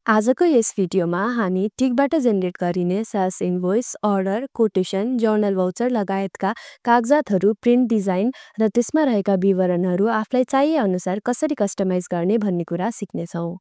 आजको यस भिडियोमा हामी टिकबाट जेनेरेट गरिने sales invoice, order, quotation, journal voucher लगायतका कागजातहरू प्रिन्ट डिजाइन र त्यसमा रहेका विवरणहरू आफूलाई चाहिए अनुसार कसरी कस्टमाइज गर्ने भन्ने कुरा सिक्नेछौँ।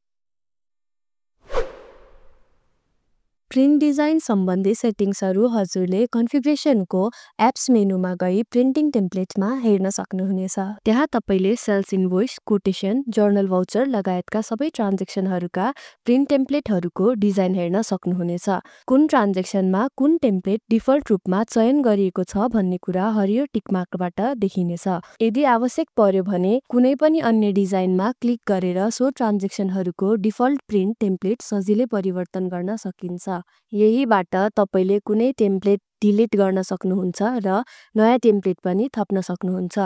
प्रिन्ट डिजाइन सम्बन्धी सेटिङ्सहरू हजुरले कन्फिग्रेसनको एप्स मेनुमा गई प्रिन्टिङ टेम्प्लेटमा हेर्न सक्नुहुनेछ। त्यहाँ तपाईले sales invoice, quotation, journal voucher लगायतका सबै ट्रान्जेक्सनहरूका प्रिन्ट टेम्प्लेटहरूको डिजाइन हेर्न सक्नुहुनेछ। कुन ट्रान्जेक्सनमा कुन टेम्प्लेट डिफल्ट रूपमा चयन गरिएको छ भन्ने कुरा हरियो टिकमार्कबाट देखिनेछ। यदि आवश्यक पर्यो भने कुनै पनि अन्य डिजाइनमा क्लिक गरेर सो ट्रान्जेक्सनहरूको डिफल्ट प्रिन्ट टेम्प्लेट सजिलै परिवर्तन गर्न सकिन्छ। यहीबाट तपाईले कुनै टेम्प्लेट डिलिट गर्न सक्नुहुन्छ र नयाँ टेम्प्लेट पनि थप्न सक्नुहुन्छ।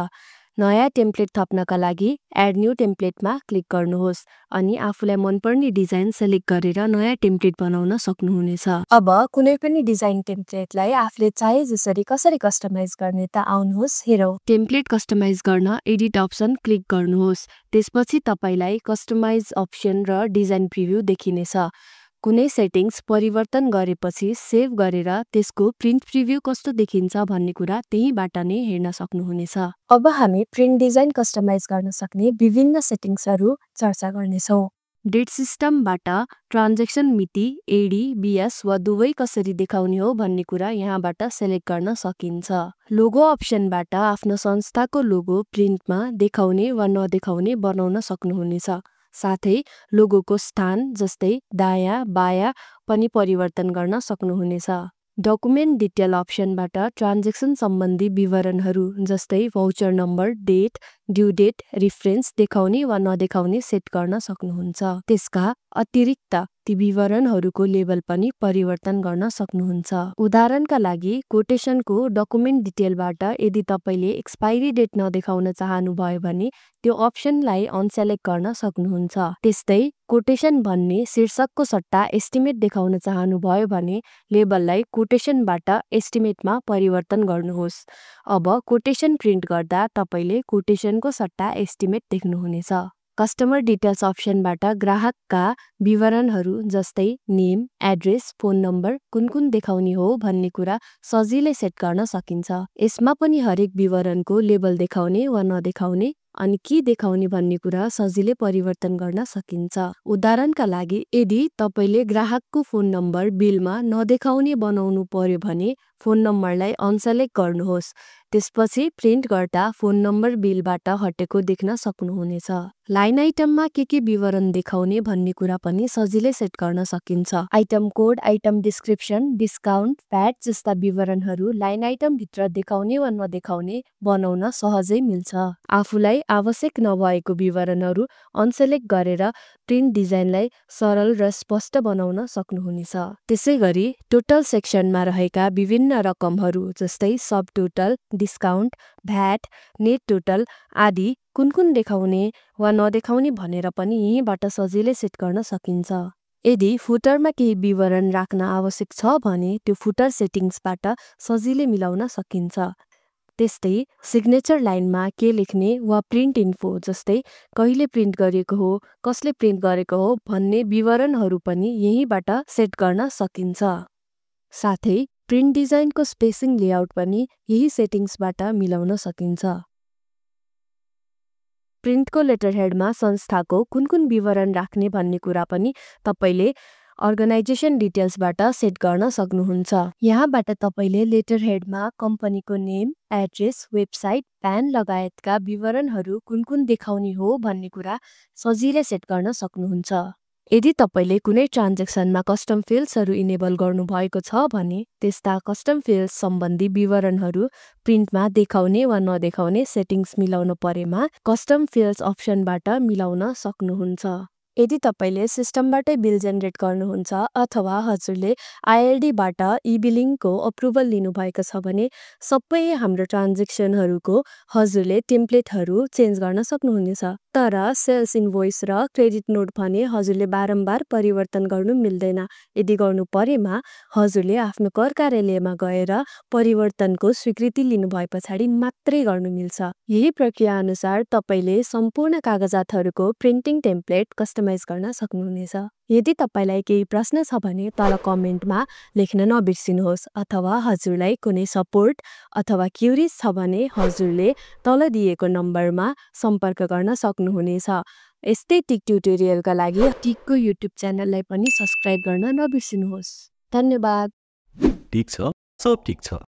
नयाँ टेम्प्लेट थप्नका लागि एड न्यू टेम्प्लेटमा क्लिक गर्नुहोस् अनि आफूलाई मनपर्ने डिजाइन सेलेक्ट गरेर नयाँ टेम्प्लेट बनाउन सक्नुहुनेछ। अब कुनै पनि डिजाइन टेम्प्लेटलाई आफूले चाहे जसरी कसरी कस्टमाइज गर्ने त आउनुहोस् हेरौँ। टेम्प्लेट कस्टमाइज गर्न एडिट अप्सन क्लिक गर्नुहोस्। त्यसपछि तपाईलाई कस्टमाइज अप्सन र डिजाइन प्रिभ्यू देखिनेछ। कुनै सेटिङ्स परिवर्तन गरेपछि सेभ गरेर त्यसको प्रिन्ट प्रिभ्यू कस्तो देखिन्छ भन्ने कुरा त्यहीबाट नै हेर्न सक्नुहुनेछ। अब हामी प्रिन्ट डिजाइन कस्टमाइज गर्न सक्ने विभिन्न सेटिङ्सहरू चर्चा गर्नेछौँ। डेट सिस्टमबाट ट्रान्जेक्सन मिति, एडी, बिएस वा दुवै कसरी देखाउने हो भन्ने कुरा यहाँबाट सेलेक्ट गर्न सकिन्छ। लोगो अप्सनबाट आफ्नो संस्थाको लोगो प्रिन्टमा देखाउने वा नदेखाउने बनाउन सक्नुहुनेछ। साथै लोगोको स्थान जस्तै दायाँ बायाँ पनि परिवर्तन गर्न सक्नुहुनेछ। डकुमेन्ट डिटेल अप्सनबाट ट्रान्जेक्सन सम्बन्धी विवरणहरू जस्तै voucher number, date, due date, reference देखाउने वा नदेखाउने सेट गर्न सक्नुहुन्छ। त्यसका अतिरिक्त ती विवरणहरूको लेबल पनि परिवर्तन गर्न सक्नुहुन्छ। उदाहरणका लागि कोटेसनको डकुमेन्ट डिटेलबाट यदि तपाईले एक्सपाइरी डेट नदेखाउन चाहनुभयो भने त्यो अप्सनलाई अनसेलेक्ट गर्न सक्नुहुन्छ। त्यस्तै कोटेसन भन्ने शीर्षकको सट्टा एस्टिमेट देखाउन चाहनुभयो भने लेबललाई कोटेसनबाट एस्टिमेटमा परिवर्तन गर्नुहोस्। अब कोटेसन प्रिन्ट गर्दा तपाईले कोटेसनको सट्टा एस्टिमेट देख्नुहुनेछ। कस्टमर डिटेल्स अप्सनबाट ग्राहकका विवरणहरू जस्तै नेम, एड्रेस, फोन नम्बर कुन देखाउने हो भन्ने कुरा सजिलै सेट गर्न सकिन्छ। यसमा पनि हरेक विवरणको लेबल देखाउने वा नदेखाउने अनि के देखाउने भन्ने कुरा सजिलै परिवर्तन गर्न सकिन्छ। उदाहरणका लागि यदि तपाईले ग्राहकको फोन नम्बर बिलमा नदेखाउने बनाउनु पर्यो भने फोन नम्बरलाई अनसेलेक्ट गर्नुहोस्। त्यसपछि प्रिन्ट गर्दा फोन नम्बर बिलबाट हटेको देख्न सक्नुहुनेछ। लाइन आइटममा के विवरण देखाउने भन्ने कुरा पनि सजिलै सेट गर्न सकिन्छ। Item code, item description, discount, VAT जस्ता विवरणहरू लाइन आइटम भित्र देखाउने वा नदेखाउने बनाउन सहजै मिल्छ। आफूलाई आवश्यक नभएको विवरणहरू अनसेलेक्ट गरेर प्रिन्ट डिजाइनलाई सरल र स्पष्ट बनाउन सक्नुहुनेछ। त्यसैगरी टोटल सेक्सनमा रहेका विभिन्न रकमहरू जस्तै subtotal, discount, VAT, net total आदि कुन देखाउने वा नदेखाउने भनेर पनि यहीँबाट सजिलै सेट गर्न सकिन्छ। यदि फुटरमा केही विवरण राख्न आवश्यक छ भने त्यो फुटर सेटिङ्सबाट सजिलै मिलाउन सकिन्छ। त्यस्तै सिग्नेचर लाइनमा के लेख्ने वा प्रिन्ट इन्फो जस्तै कहिले प्रिन्ट गरिएको हो, कसले प्रिन्ट गरेको हो भन्ने विवरणहरू पनि यहीँबाट सेट गर्न सकिन्छ। साथै प्रिन्ट डिजाइनको स्पेसिङ लेआउट पनि यही सेटिङ्सबाट मिलाउन सकिन्छ। प्रिन्टको लेटर हेडमा संस्थाको कुन विवरण राख्ने भन्ने कुरा पनि तपाईले अर्गनाइजेसन डिटेल्सबाट सेट गर्न सक्नुहुन्छ। यहाँबाट तपाईले लेटर हेडमा कम्पनीको नेम, एड्रेस, वेबसाइट, प्यान लगायतका विवरणहरू कुन देखाउने हो भन्ने कुरा सजिलै सेट गर्न सक्नुहुन्छ। यदि तपाईले कुनै ट्रान्जेक्सनमा कस्टम फिल्ड्सहरू इनेबल गर्नुभएको छ भने त्यस्ता कस्टम फिल्ड्स सम्बन्धी विवरणहरू प्रिन्टमा देखाउने वा नदेखाउने सेटिङ्स मिलाउन परेमा कस्टम फिल्ड्स अप्सनबाट मिलाउन सक्नुहुन्छ। यदि तपाईले सिस्टमबाटै बिल जेनेरेट गर्नुहुन्छ अथवा हजुरले आइएलडीबाट ई-बिलिङको अप्रुभल लिनुभएको छ भने सबै हाम्रो ट्रान्जेक्सनहरूको हजुरले टेम्प्लेटहरू चेन्ज गर्न सक्नुहुनेछ। तर सेल्स इन्भोइस र क्रेडिट नोट भने हजुरले बारम्बार परिवर्तन गर्नु मिल्दैन। यदि गर्नु परेमा हजुरले आफ्नो कर कार्यालयमा गएर परिवर्तनको स्वीकृति लिनु भए पछाडि मात्रै गर्नु मिल्छ। यही प्रक्रिया अनुसार तपाईले सम्पूर्ण कागजातहरूको प्रिन्टिङ टेम्प्लेट कस्टमाइज गर्न सक्नुहुनेछ। यदि तपाईलाई केही प्रश्न छ भने तल कमेन्टमा लेख्न नबिर्सिनुहोस् अथवा हजुरलाई कुनै सपोर्ट अथवा क्युरिज छ भने हजुरले तल दिएको नम्बरमा सम्पर्क गर्न सक्नुहुनेछ। यस्तै टिक ट्युटोरियलका लागि टिकको युट्युब च्यानललाई पनि सब्स्क्राइब गर्न नबिर्सिनुहोस्। धन्यवाद। ठीक छ, सब ठीक छ।